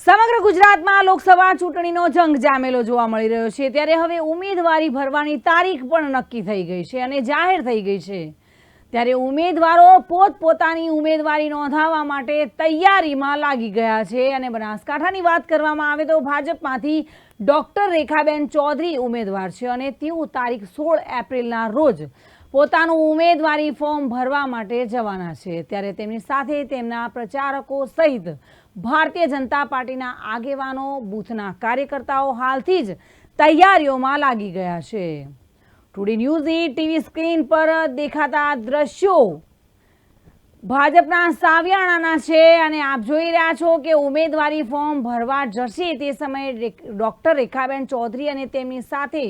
સમગ્ર ગુજરાતમાં લોકસભા ચૂંટણીનો જંગ જામેલો જોવા મળી રહ્યો છે ત્યારે હવે ઉમેદવારી ભરવાની તારીખ પણ નક્કી થઈ ગઈ છે અને જાહેર થઈ ગઈ છે ત્યારે ઉમેદવારો પોતપોતાની ઉમેદવારી નોંધાવવા માટે તૈયારીમાં લાગી ગયા છે અને બનાસકાંઠાની વાત કરવામાં આવે તો ભાજપમાંથી ડોક્ટર રેખાબેન ચૌધરી ઉમેદવાર છે અને તેઓ તારીખ 16 એપ્રિલના રોજ પોતાનું ઉમેદવારી ફોર્મ ભરવા માટે જવાના છે ત્યારે તેમની સાથે તેમના પ્રચારકો સહિત ભારતીય જનતા પાર્ટીના આગેવાનો બૂથના કાર્યકર્તાઓ હાલથી જ તૈયારીઓમાં લાગી ગયા છે। ટુડે ન્યૂઝની ટીવી સ્ક્રીન પર દેખાતા દ્રશ્યો ભાજપના સાવિયાણાના છે અને આપ જોઈ રહ્યા છો કે ઉમેદવારી ફોર્મ ભરવા જશે તે સમયે ડોક્ટર રેખાબેન ચૌધરી અને તેમની સાથે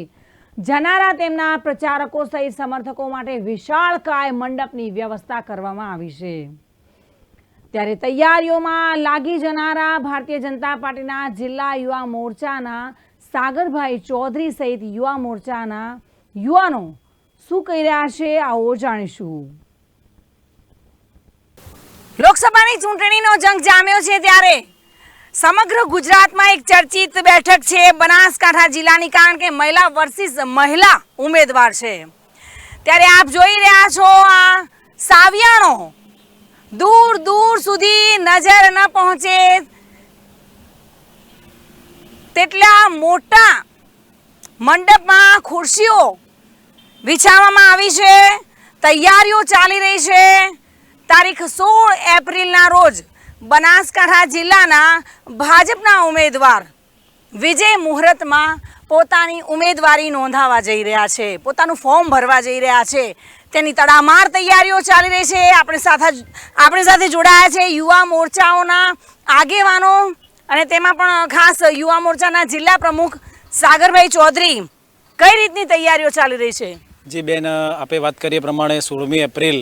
જનારા તેમના પ્રચારકો સહિત સમર્થકો માટે વિશાળકાય મંડપની વ્યવસ્થા કરવામાં આવી છે ત્યારે તૈયારીઓમાં લાગી જનારા ભારતીય જનતા પાર્ટીના જિલ્લા યુવા મોરચાના સાગરભાઈ ચૌધરી સહિત યુવા મોરચાના યુવાનો શું કહી રહ્યા છે આવો જાણીશું। લોકસભાની ચૂંટણીનો જંગ જામ્યો છે ત્યારે સમગ્ર ગુજરાતમાં એક ચર્ચિત બેઠક છે બનાસકાંઠા જિલ્લાની, કારણ કે મહિલા વર્સિસ મહિલા ઉમેદવાર છે ત્યારે આપ જોઈ રહ્યા છો આ સાવિયાણો दूर दूर સુધી નજર ન પહોંચે તેટલા મોટા મંડપમાં ખુરશીઓ વિછાવવામાં આવી છે। તૈયારીઓ ચાલી રહી છે। તારીખ 16 એપ્રિલના રોજ બનાસકાંઠા જિલ્લાના ભાજપના ઉમેદવાર વિજય મુહૂર્તમાં પોતાની ઉમેદવારી નોંધાવવા જઈ રહ્યા છે, પોતાનું ફોર્મ ભરવા જઈ રહ્યા છે, તેની તડામાર તૈયારીઓ ચાલી રહી છે। આપણી સાથે જોડાયા છે યુવા મોરચાઓના આગેવાનો અને તેમાં પણ ખાસ યુવા મોરચાના જિલ્લા પ્રમુખ સાગરભાઈ ચૌધરી। કઈ રીતની તૈયારીઓ ચાલી રહી છે? જી બેન, આપે વાત કરીએ પ્રમાણે 16 એપ્રિલ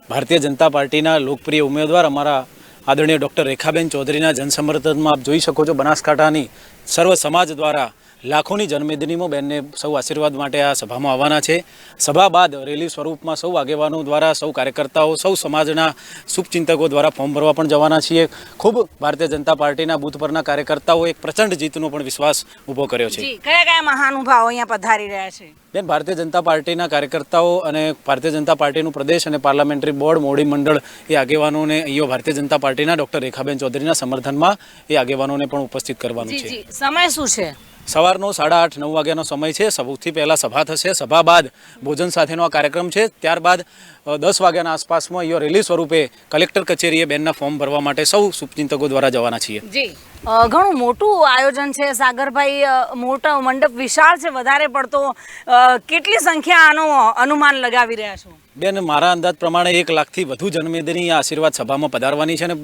ભારતીય જનતા પાર્ટીના લોકપ્રિય ઉમેદવાર અમારા આદરણીય ડૉક્ટર રેખાબેન ચૌધરીના જનસમર્થનમાં આપ જોઈ શકો છો બનાસકાંઠાની સર્વ સમાજ દ્વારા લાખોની જન્મદિનીમાં બેનને સૌ આશીર્વાદ માટે આ સભામાં આવવાના છે। સભા બાદ રેલી સ્વરૂપમાં સૌ આગેવાનો દ્વારા, સૌ કાર્યકર્તાઓ, સૌ સમાજના શુભચિંતકો દ્વારા ફોર્મ ભરવા પણ જવાના છીએ। ખૂબ ભારતીય જનતા પાર્ટીના બૂથ પરના કાર્યકર્તાઓ એક પ્રચંડ જીતનો પણ વિશ્વાસ ઊભો કર્યો છે। કયા કયા મહાનુભાવો અહીંયા પધારી રહ્યા છે? બેન, ભારતીય જનતા પાર્ટીના કાર્યકર્તાઓ અને ભારતીય જનતા પાર્ટીનું પ્રદેશ અને પાર્લામેન્ટરી બોર્ડ મોવડી મંડળ એ આગેવાનોને અહીંયા ભારતીય જનતા પાર્ટીના ડૉક્ટર રેખાબેન ચૌધરીના સમર્થનમાં એ આગેવાનોને પણ ઉપસ્થિત કરવાનું છે। સમય શું છે? સવારનો 8:30-9 વાગ્યાનો સમય છે। સૌથી પહેલાં સભા થશે, સભા બાદ ભોજન સાથેનો આ કાર્યક્રમ છે। ત્યારબાદ 10 વાગ્યાના આસપાસમાં અહીંયા રેલી સ્વરૂપે કલેક્ટર કચેરીએ બેનના ફોર્મ ભરવા માટે સૌ શુભચિંતકો દ્વારા જવાના છીએ। જી, ઘણું મોટું આયોજન છે સાગરભાઈ, મોટો મંડપ વિશાળ છે વધારે પડતો, કેટલી સંખ્યા આનો અનુમાન લગાવી રહ્યા છો? બેન, મારા અંદાજ પ્રમાણે 1 લાખથી વધુ જન્મદિની આ આશીર્વાદ સભામાં પધારવાની છે અને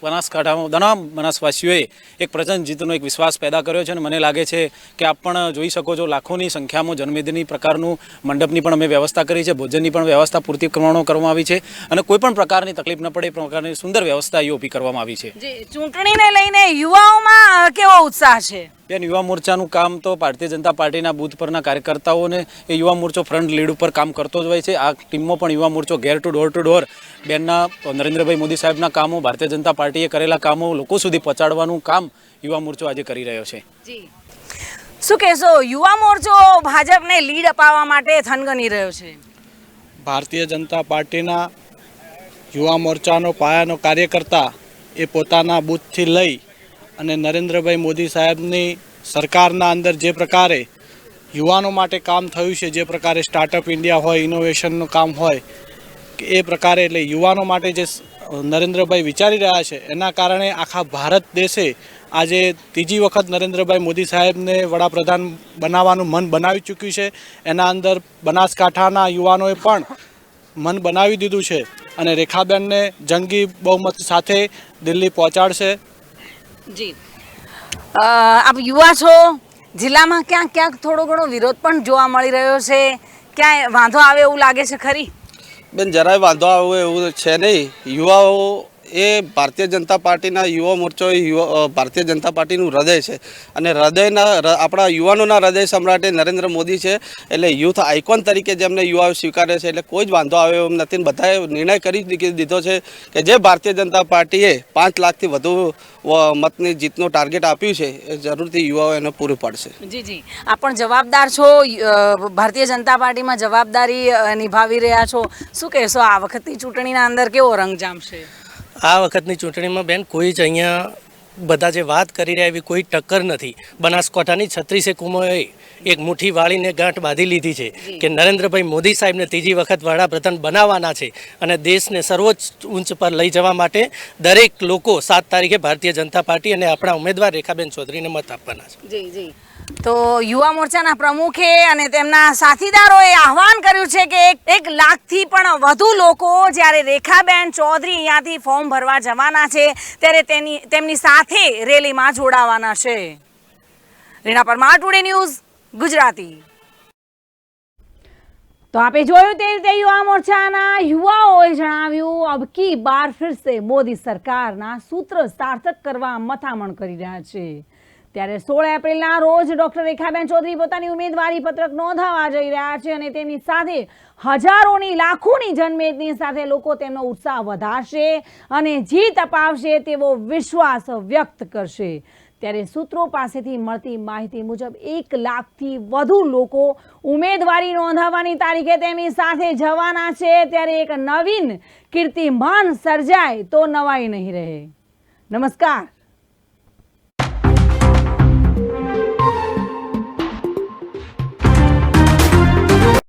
બનાસકાંઠામાં તમામ બનાસવાસીઓએ એક પ્રચંડ જીતનો એક વિશ્વાસ પેદા કર્યો છે અને મને લાગે છે કે આપ પણ જોઈ શકો છો લાખોની સંખ્યામાં જન્મદિની પ્રકારનું મંડપની પણ અમે વ્યવસ્થા કરી છે, ભોજનની પણ વ્યવસ્થા પૂરતી પ્રમાણમાં કરવામાં આવી છે અને કોઈ પણ પ્રકારની તકલીફ ન પડે એ પ્રકારની સુંદર વ્યવસ્થા અહીં ઊભી કરવામાં આવી છે। ચૂંટણીને લઈને યુવાઓમાં કેવો ઉત્સાહ છે? બેન, યુવા મોરચાનું કામ તો ભારતીય જનતા પાર્ટીના બૂથ પરના કાર્યકર્તાઓને એ યુવા મોરચો ફ્રન્ટ લીડ ઉપર કામ કરતો જ હોય છે। આ ટીમમાં પણ યુવા મોરચો ઘેર ટુ ડોર બેનના નરેન્દ્રભાઈ મોદી સાહેબના કામો, ભારતીય જનતા પાર્ટીએ કરેલા કામો લોકો સુધી પહોંચાડવાનું કામ યુવા મોરચો આજે કરી રહ્યો છે। શું કહેશો, યુવા મોરચો ભાજપને લીડ અપાવવા માટે થનગની રહ્યો છે? ભારતીય જનતા પાર્ટીના યુવા મોરચાનો પાયાનો કાર્યકર્તા એ પોતાના બૂથથી લઈ અને નરેન્દ્રભાઈ મોદી સાહેબની સરકારના અંદર જે પ્રકારે યુવાનો માટે કામ થયું છે, જે પ્રકારે સ્ટાર્ટઅપ ઇન્ડિયા હોય, ઇનોવેશનનું કામ હોય, એ પ્રકારે એટલે યુવાનો માટે જે નરેન્દ્રભાઈ વિચારી રહ્યા છે એના કારણે આખા ભારત દેશે આજે ત્રીજી વખત નરેન્દ્રભાઈ મોદી સાહેબને વડાપ્રધાન બનાવવાનું મન બનાવી ચૂક્યું છે। એના અંદર બનાસકાંઠાના યુવાનોએ પણ મન બનાવી દીધું છે અને રેખાબેનને જંગી બહુમત સાથે દિલ્હી પહોંચાડશે। જી, આપ યુવા છો, જિલ્લામાં ક્યાંક ક્યાંક થોડો ઘણો વિરોધ પણ જોવા મળી રહ્યો છે, ક્યાંય વાંધો આવે એવું લાગે છે ખરી? બેન, જરાય વાંધો આવે એવું છે નહીં। યુવાઓ એ ભારતીય જનતા પાર્ટીના યુવા મોરચો એ ભારતીય જનતા પાર્ટીનું હૃદય છે અને આપણા યુવાનોના હૃદય સમ્રાટ નરેન્દ્ર મોદી છે. એટલે યુથ આઇકોન તરીકે જેમને યુવાઓ સ્વીકારે છે એટલે કોઈ જ વાંધો આવ્યો એમ નથી. બધાએ નિર્ણય કરી દીધો છે કે જે ભારતીય જનતા પાર્ટીએ 5 લાખથી વધુ મતની જીતનું ટાર્ગેટ આપ્યું છે એ જરૂરથી યુવાઓ એને પૂરું પાડશે. જી જી, આપ પણ જવાબદાર છો, ભારતીય જનતા પાર્ટીમાં જવાબદારી નિભાવી રહ્યા છો. શું કહેશો, આ વખતની ચૂંટણીના અંદર કેવો રંગ જામશે? આ વખતની ચૂંટણીમાં બેન કોઈ જ અહીંયા બધા જે વાત કરી રહ્યા એવી કોઈ ટક્કર નથી. બનાસકાંઠાની 36 કુમોએ એક મુઠ્ઠી વાળીને ગાંઠ બાંધી લીધી છે કે નરેન્દ્રભાઈ મોદી સાહેબને ત્રીજી વખત વડાપ્રધાન બનાવવાના છે અને દેશને સર્વોચ્ચ ઊંચ પર લઈ જવા માટે દરેક લોકો 7 તારીખે ભારતીય જનતા પાર્ટી અને આપણા ઉમેદવાર રેખાબેન ચૌધરીને મત આપવાના છે. જી જી, તો યુવા મોરચાના પ્રમુખે અને તેમના સાથીદારોએ આહવાન કર્યું છે કે 1 લાખથી પણ વધુ લોકો જ્યારે રેખાબેન ચૌધરી અહીંયાથી ફોર્મ ભરવા જવાના છે ત્યારે તેમની સાથે રેલીમાં જોડાવાના છે. Reena Parmar, today news Gujarati. તો આપે જોયું તે રીતે યુવા મોરચાના યુવાઓએ જણાવ્યું, અબ કી બાર ફિર સે મોદી સરકારના સૂત્ર સાર્થક કરવા મથામણ કરી રહ્યા છે. ત્યારે 16 એપ્રિલના રોજ ડોક્ટર રેખાબેન ચૌધરી પોતાની ઉમેદવારી પત્રક નોંધાવવા જઈ રહ્યા છે અને તેમની સાથે હજારોની લાખોની જનમેદની સાથે લોકો તેમનો ઉત્સાહ વધારશે અને જીત અપાવશે તેવો વિશ્વાસ વ્યક્ત કરશે. ત્યારે સૂત્રો પાસેથી મળતી માહિતી મુજબ 1 લાખથી વધુ લોકો ઉમેદવારી નોંધાવવાની તારીખે તેમની સાથે જવાના છે. ત્યારે એક નવીન કીર્તિમાન સર્જાય તો નવાઈ નહીં રહે. નમસ્કાર.